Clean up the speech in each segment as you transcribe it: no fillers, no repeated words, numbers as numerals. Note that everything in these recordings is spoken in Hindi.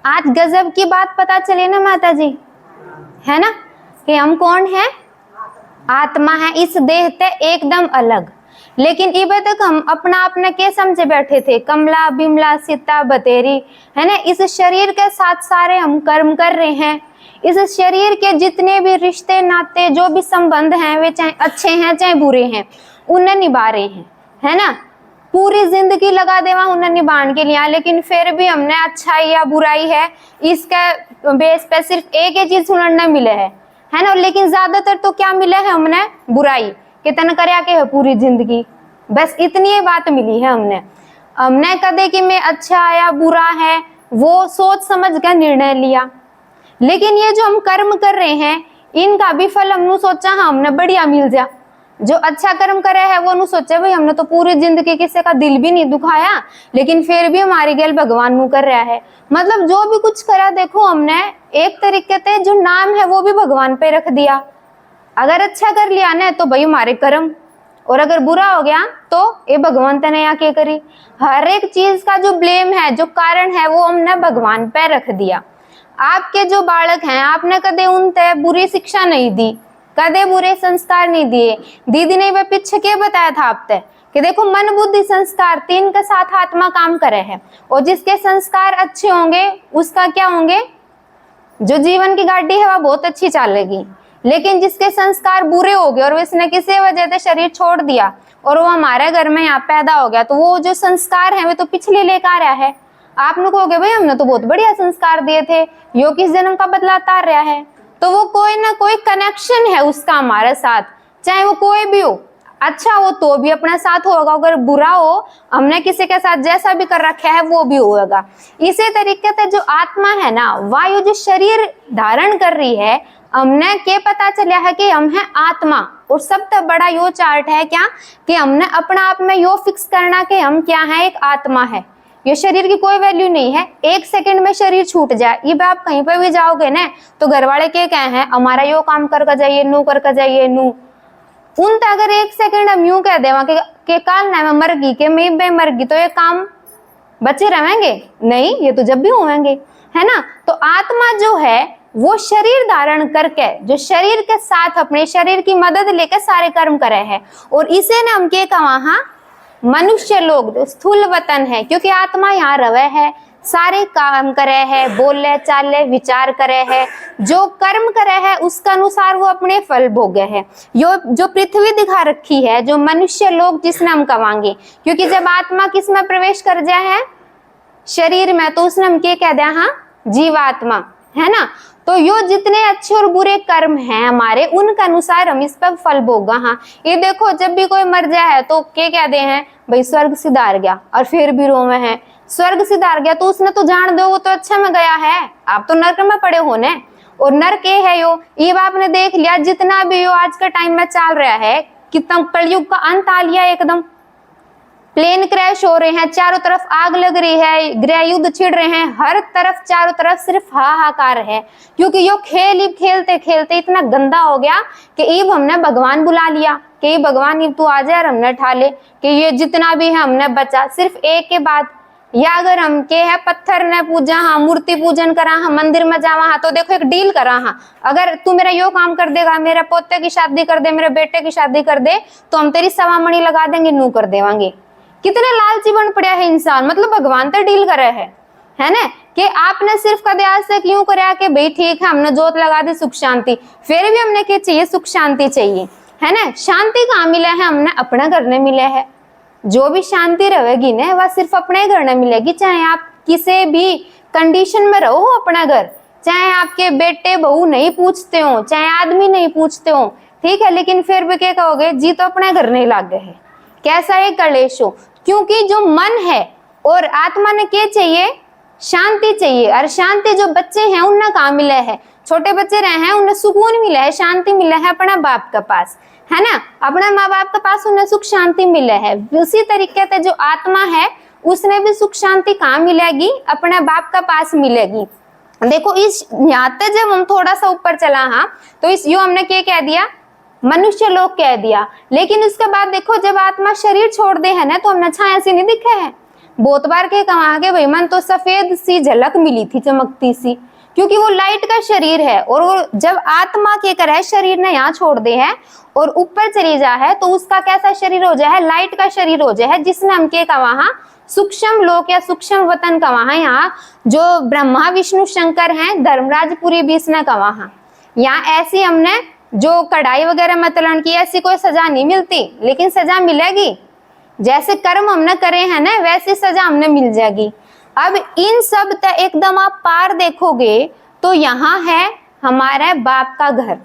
आज गजब की बात पता चली ना माता जी, है ना, कि हम कौन है, आत्मा है, इस देह से एकदम अलग। लेकिन इबे तक हम अपना अपना के समझे बैठे थे, कमला बिमला सीता बतेरी, है ना। इस शरीर के साथ सारे हम कर्म कर रहे हैं। इस शरीर के जितने भी रिश्ते नाते जो भी संबंध हैं, वे चाहे अच्छे हैं चाहे बुरे हैं, उन्हें निभा रहे हैं, है ना। पूरी जिंदगी लगा देवा उन्हें निभाने के लिए, लेकिन फिर भी हमने अच्छाई या बुराई है इसके बेस पे सिर्फ एक ही चीज सुनने मिले है ना। लेकिन ज्यादातर तो क्या मिले है हमने, बुराई कितना करया के है पूरी जिंदगी, बस इतनी ही बात मिली है हमने कदे कि मैं अच्छा या बुरा है वो सोच समझ कर निर्णय लिया। लेकिन ये जो हम कर्म कर रहे हैं इनका भी फल हमने सोचा हमने बढ़िया मिल जा। जो अच्छा कर्म करे है वो सोचे भाई हमने तो पूरी जिंदगी किसी का दिल भी नहीं दुखाया, लेकिन फिर भी हमारी गैल भगवान नु कर रहा है। मतलब जो भी कुछ करा देखो हमने एक तरीके से जो नाम है वो भी भगवान पे रख दिया। अगर अच्छा कर लिया ना तो भाई हमारे कर्म, और अगर बुरा हो गया तो ये भगवान ने या क्या करी। हर एक चीज का जो ब्लेम है, जो कारण है, वो हमने भगवान पे रख दिया। आपके जो बालक हैं आपने कदे उन ते बुरी शिक्षा नहीं दी, कदे बुरे संस्कार नहीं दिए। दीदी ने वह पीछे क्या बताया था आपसे कि देखो मन बुद्धि संस्कार तीन के साथ आत्मा काम करे है, और जिसके संस्कार अच्छे होंगे उसका क्या होंगे, जो जीवन की गाड़ी है वह बहुत अच्छी चलेगी। लेकिन जिसके संस्कार बुरे हो गए और उसने किसी वजह से शरीर छोड़ दिया और वो हमारे घर में यहाँ पैदा हो गया, तो वो जो संस्कार है वे तो पिछले लेकर आया है। आप लोग कहोगे भाई हमने तो बहुत बढ़िया संस्कार दिए थे, यो किस जन्म का बदला तार रहा है। तो वो कोई ना कोई कनेक्शन है उसका हमारे साथ, चाहे वो कोई भी हो। अच्छा हो तो भी अपने साथ होगा, अगर बुरा हो हमने किसी के साथ जैसा भी कर रखा है वो भी होगा। इसी तरीके से जो आत्मा है ना, वायु जो शरीर धारण कर रही है, हमने क्या पता चला है कि हम हैं आत्मा। और सबसे बड़ा यो चार्ट है क्या कि हमने अपना आप में यो फिक्स करना कि हम क्या है, एक आत्मा है। ये शरीर की कोई वैल्यू नहीं है। एक सेकंड में शरीर छूट जाए, ये आप कहीं पर भी जाओगे ना तो घर वाले क्या कहे हैं, हमारा यो काम करके जाइए, नू करके जाइए, नू। उन तो अगर एक सेकंड हम यूं कह देवा कि काल ना मैं मर गई, कि मैं बे मर गई, तो ये काम बचे रहेंगे नहीं, ये तो जब भी होंगे, है ना। तो आत्मा जो है वो शरीर धारण करके, जो शरीर के साथ अपने शरीर की मदद लेकर सारे कर्म करे है। और इसे ने हम क्या कहा, मनुष्य लोग जो स्थूल वतन है, क्योंकि आत्मा यहाँ रवे है, सारे काम करे है, बोले चाले विचार करे है, जो कर्म करे है उसका अनुसार वो अपने फल भोगे है। यो जो पृथ्वी दिखा रखी है, जो मनुष्य लोग जिसने हम कहेंगे, क्योंकि जब आत्मा किस में प्रवेश कर जाए है, शरीर में, तो उसने हम क्या कह दिया, हाँ जीवात्मा, है ना। तो यो जितने अच्छे और बुरे कर्म हैं हमारे, उनके अनुसार हम इस पर फल भोगा। हाँ ये देखो जब भी कोई मर जाए है तो क्या कहते हैं, भाई स्वर्ग सिधार गया, और फिर भी रोवे हैं स्वर्ग सिधार गया, तो उसने तो जान दो वो तो अच्छा में गया है, आप तो नरक में पड़े हो ने। और नरक है यो, ये आपने देख लिया जितना भी यो आज के टाइम में चल रहा है, कितना कलयुग का अंत आ लिया एकदम। प्लेन क्रैश हो रहे हैं, चारों तरफ आग लग रही है, गृह युद्ध छिड़ रहे हैं, हर तरफ चारों तरफ सिर्फ हाहाकार है। क्योंकि यो खेल खेलते खेलते इतना गंदा हो गया कि इब हमने भगवान बुला लिया कि भगवान इब तू आ जाए और हमने ठा ले कि ये जितना भी है हमने बचा सिर्फ एक के बाद। या अगर हम के है पत्थर ने पूजा, हाँ मूर्ति पूजन करा, हाँ मंदिर में जावा, हाँ तो देखो एक डील करा, हाँ अगर तू मेरा यो काम कर देगा, मेरे पोते की शादी कर दे, मेरे बेटे की शादी कर दे, तो हम तेरी सवा मणि लगा देंगे, नू कर देवांगे। कितने लालची बन पड़ा है इंसान, मतलब भगवान तो डील करे है ना, कि आपने सिर्फ कदे आज तक यूं कराया कि भाई ठीक है हमने जोत लगा दी सुख शांति, फिर भी हमने क्या चाहिए, सुख शांति चाहिए, है ना। शांति कहाँ मिला है, हमने अपने घर में मिले है। जो भी शांति रहेगी ना वह सिर्फ अपने घर में मिलेगी, चाहे आप किसी भी कंडीशन में रहो अपना घर, चाहे आपके बेटे बहू नहीं पूछते हो, चाहे आदमी नहीं पूछते हो, ठीक है, लेकिन फिर भी क्या कहोगे, जी तो अपने घर नहीं लागे है, कैसा है कलेश हो। क्योंकि जो मन है और आत्मा ने क्या चाहिए, शांति चाहिए। और शांति जो बच्चे हैं उन्हें कहाँ मिले है, छोटे बच्चे रहे हैं उन्हें सुकून मिला है, शांति मिला है अपना बाप के पास, है ना, अपना माँ बाप के पास उन्हें सुख शांति मिले है। उसी तरीके से जो आत्मा है उसने भी सुख शांति कहाँ मिलेगी, अपने बाप का पास मिलेगी। देखो इस यहाँ तक जब हम थोड़ा सा ऊपर चला, हाँ तो इस यो हमने क्या कह दिया, मनुष्य लोग कह दिया। लेकिन उसके बाद देखो जब आत्मा शरीर छोड़ दे है ना, तो हमने छाया से नहीं दिखे है, बहुत बार के कहा के भाई मन तो सफेद सी झलक मिली थी चमकती सी, क्योंकि वो लाइट का शरीर है। और वो जब आत्मा के कर है शरीर ने यहाँ छोड़ दे है और ऊपर चली जा है तो उसका कैसा शरीर हो जाए है, लाइट का शरीर हो जाए है, जिसमें हम के का वहां सूक्ष्म लोक या सूक्ष्म वतन का वहां यहाँ जो ब्रह्मा विष्णु शंकर हैं, धर्मराजपुरी भी इसने का वहां यहाँ ऐसी हमने जो कढ़ाई वगैरह मतलन की ऐसी कोई सजा नहीं मिलती, लेकिन सजा मिलेगी। जैसे कर्म हमने करे हैं ना वैसी सजा हमने मिल जाएगी। अब इन सब तक एकदम आप पार देखोगे तो यहाँ है हमारे बाप का घर।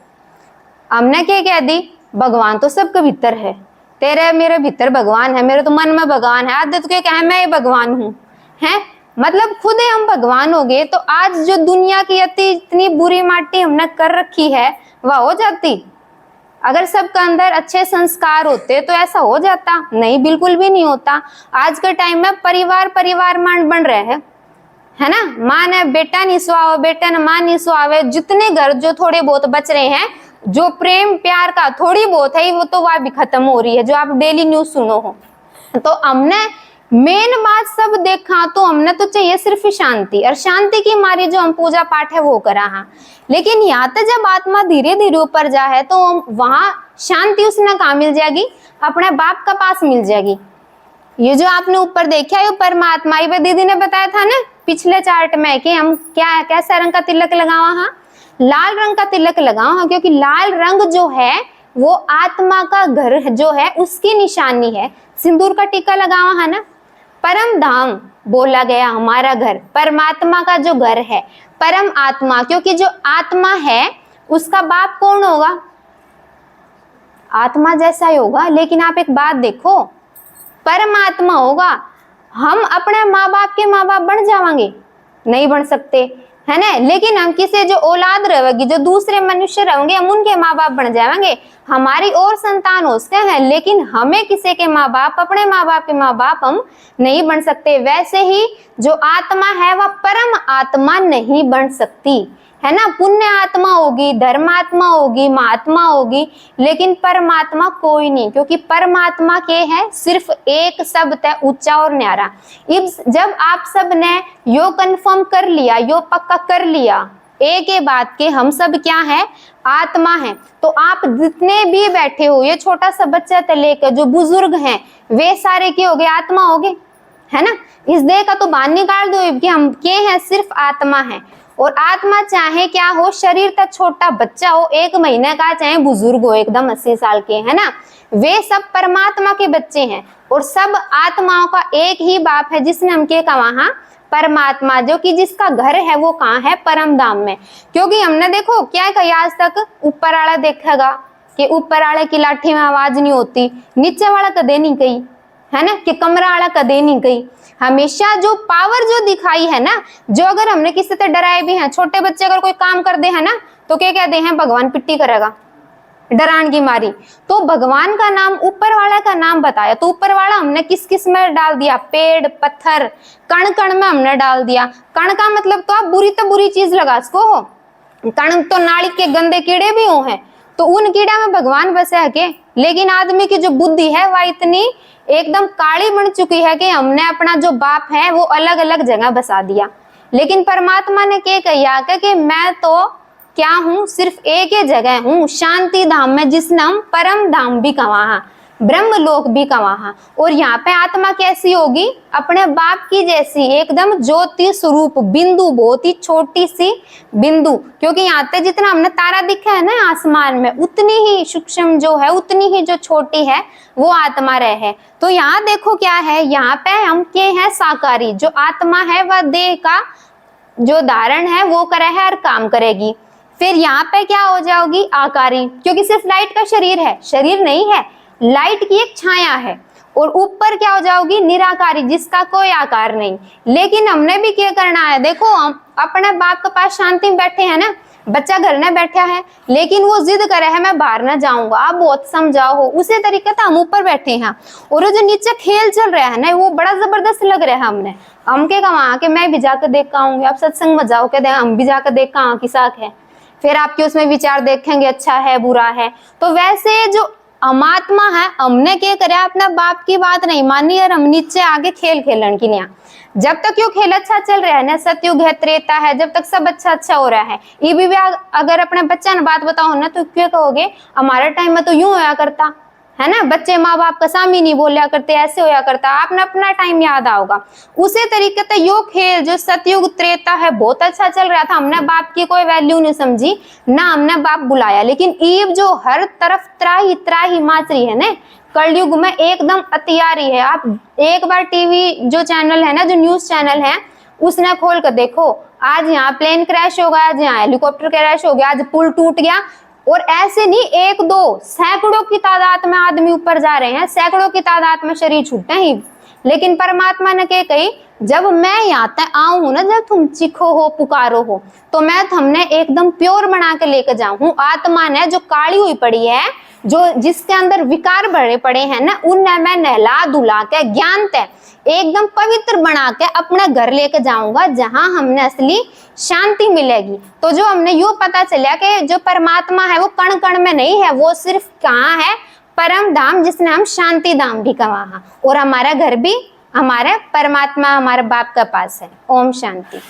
हमने क्या कह दी, भगवान तो सबके भीतर है, तेरे मेरे भीतर भगवान है, मेरे तो मन में भगवान है। आदत क्या कहे मैं ये भगवान हूँ, है मतलब खुद ही हम भगवान हो गए। तो आज जो दुनिया की इतनी बुरी माटी हमने कर रखी है वह हो जाती। अगर सबके अंदर अच्छे संस्कार होते तो ऐसा हो जाता? नहीं, बिल्कुल भी नहीं होता। आज के टाइम में परिवार मान बन रहे हैं, है ना, माँ ने बेटा नहीं सुहावे, बेटा ने माँ नहीं सुहावे। जितने घर जो थोड़े बहुत बच रहे हैं, जो प्रेम प्यार का थोड़ी बहुत है वो तो वह भी खत्म हो रही है, जो आप डेली न्यूज सुनो हो। तो हमने मेन बात सब देखा तो हमने तो चाहिए सिर्फ शांति, और शांति की मारी जो हम पूजा पाठ है वो करा है। लेकिन यहाँ तक जब आत्मा धीरे धीरे ऊपर जा है तो वहां शांति उसने कहाँ मिल जाएगी, अपने बाप का पास मिल जाएगी। ये जो आपने ऊपर देखा है परमात्मा, ये दीदी ने बताया था ना पिछले चार्ट में कि हम क्या कैसा रंग का तिलक लगावा, हाँ लाल रंग का तिलक लगाओ, हाँ क्योंकि लाल रंग जो है वो आत्मा का घर जो है उसकी निशानी है। सिंदूर का टीका लगावा है ना, परम धाम बोला गया हमारा घर, परमात्मा का जो घर है परम आत्मा, क्योंकि जो आत्मा है उसका बाप कौन होगा, आत्मा जैसा ही होगा। लेकिन आप एक बात देखो, परमात्मा होगा, हम अपने माँ बाप के माँ बाप बन जाएंगे, नहीं बन सकते, है ना। लेकिन हम किसी जो औलाद रहेगी, जो दूसरे मनुष्य रहेंगे, हम उनके माँ बाप बन जाएंगे, हमारी और संतान हो सकते हैं। लेकिन हमें किसी के माँ बाप, अपने माँ बाप के माँ बाप हम नहीं बन सकते। वैसे ही जो आत्मा है वह परम आत्मा नहीं बन सकती, है ना। पुण्य आत्मा होगी, धर्मात्मा होगी, महात्मा होगी, लेकिन परमात्मा कोई नहीं, क्योंकि परमात्मा के है सिर्फ एक शब्द है ऊंचा और न्यारा। जब आप सब ने यो कंफर्म कर लिया, यो पक्का कर लिया एक ही बात के हम सब क्या है, आत्मा है, तो आप जितने भी बैठे हो, ये छोटा सा बच्चा से लेकर जो बुजुर्ग हैं वे सारे क्या हो गए, आत्मा हो गए, है ना। इस देह का तो बाहर निकाल दो कि हम क्या हैं, सिर्फ आत्मा है। और आत्मा चाहे क्या हो, शरीर तक छोटा बच्चा हो 1 महीने का, चाहे बुजुर्ग हो एकदम 80 साल के, है ना, वे सब परमात्मा के बच्चे हैं। और सब आत्माओं का एक ही बाप है जिसने हम के कहा वहां परमात्मा, जो कि जिसका घर है वो कहाँ है, परम धाम में। क्योंकि हमने देखो क्या कहा आज तक, ऊपर वाला देखेगा कि ऊपर वाले की लाठी में आवाज नहीं होती, नीचे वाला कदे नहीं कही, है ना, कि कमरा वाला कदे नहीं कही। हमेशा जो पावर जो दिखाई है ना, जो अगर हमने किसी से डराए भी हैं, छोटे बच्चे अगर कोई काम कर दे है ना तो क्या कहते हैं, भगवान पिट्टी करेगा, डरान की मारी। तो भगवान का नाम, ऊपर वाला का नाम बताया, तो ऊपर वाला हमने किस किस में डाल दिया, पेड़ पत्थर कण कण में हमने डाल दिया। कण का मतलब तो आप बुरी तो बुरी चीज लगा सको हो, कण तो नाली के गंदे कीड़े भी हो हैं, तो उन कीड़ा में भगवान बसे है के। लेकिन आदमी की जो बुद्धि है वह इतनी एकदम काली बन चुकी है कि हमने अपना जो बाप है वो अलग अलग जगह बसा दिया। लेकिन परमात्मा ने क्या कहा कि मैं तो क्या हूँ, सिर्फ एक ही जगह हूँ, शांति धाम में, जिस नाम परम धाम भी कहा, ब्रह्म लोक भी कहा। और यहाँ पे आत्मा कैसी होगी, अपने बाप की जैसी, एकदम ज्योति स्वरूप बिंदु, बहुत ही छोटी सी बिंदु। क्योंकि यहाँ पे जितना हमने तारा दिखा है ना आसमान में, उतनी ही सूक्ष्म जो है, उतनी ही जो छोटी है वो आत्मा रहे। तो यहाँ देखो क्या है, यहाँ पे हम के हैं साकारी, जो आत्मा है वह देह का जो धारण है वो करे है और काम करेगी। फिर यहाँ पे क्या हो जाओगी, आकारी, क्योंकि सिर्फ लाइट का शरीर है, शरीर नहीं है, लाइट की एक छाया है। और ऊपर क्या हो जाओगी, निराकारी, जिसका कोई आकार नहीं। लेकिन हमने भी क्या करना है, देखो हम अपने बाप के पास शांति में बैठे हैं ना, बच्चा घर में बैठा है लेकिन वो जिद करे है मैं बाहर ना जाऊंगा, आप बहुत समझाओ हो, उसी तरीके से हम ऊपर बैठे हैं। और जो नीचे खेल चल रहा है ना वो बड़ा जबरदस्त लग रहा है। हमने हम के कहा कि मैं भी जाकर देख के आऊंगी, आप सत्संग में जाओ के हम भी जाकर देख के की साख है, फिर आपके उसमें विचार देखेंगे अच्छा है बुरा है। तो वैसे जो अमात्मा है, हमने क्या करे अपना बाप की बात नहीं मानी और हम नीचे आगे खेल खेलन की लिया। जब तक यो खेल अच्छा चल रहा है ना, सतयुग है, त्रेता है, जब तक सब अच्छा हो रहा है, ये भी अगर अपने बच्चा ने बात बताओ ना तो क्या कहोगे, हमारे टाइम में तो यूं होया करता है ना, बच्चे माँ बाप का सामी नहीं बोलिया करते, ऐसे होया करता। आपने अपना टाइम याद आओगा। उसी तरीके से यो खेल जो सतयुग त्रेता है बहुत अच्छा चल रहा था, हमने बाप की कोई वैल्यू नहीं समझी ना, हमने बाप बुलाया। लेकिन ईब जो हर तरफ त्राही त्राही माच रही है ना, कलयुग में एकदम अतियारी है। आप एक बार टीवी जो चैनल है ना, जो न्यूज चैनल है, उसने खोल कर देखो, आज यहाँ प्लेन क्रैश हो गया, आज यहाँ हेलीकॉप्टर क्रैश हो गया, आज पुल टूट गया। और ऐसे नहीं, एक दो सैकड़ों की तादाद में आदमी ऊपर जा रहे हैं, सैकड़ों की तादाद में शरीर छूटते हैं। लेकिन परमात्मा ने क्या कही, जब मैं यहाँ तक आऊं हूं ना, जब तुम चिखो हो पुकारो हो, तो मैं तुमने एकदम प्योर बना के लेकर जाऊं हूं। आत्मा ने जो काली हुई पड़ी है, जो जिसके अंदर विकार भरे पड़े हैं ना, उनने मैं नहला धुला के ज्ञान तय एकदम पवित्र बना के अपने घर लेके जाऊंगा, जहां हमने असली शांति मिलेगी। तो जो हमने यूं पता चला कि जो परमात्मा है वो कण कण में नहीं है, वो सिर्फ कहाँ है, परम धाम, जिसने हम शांति धाम भी कहा। और हमारा घर भी हमारे परमात्मा, हमारे बाप के पास है। ओम शांति।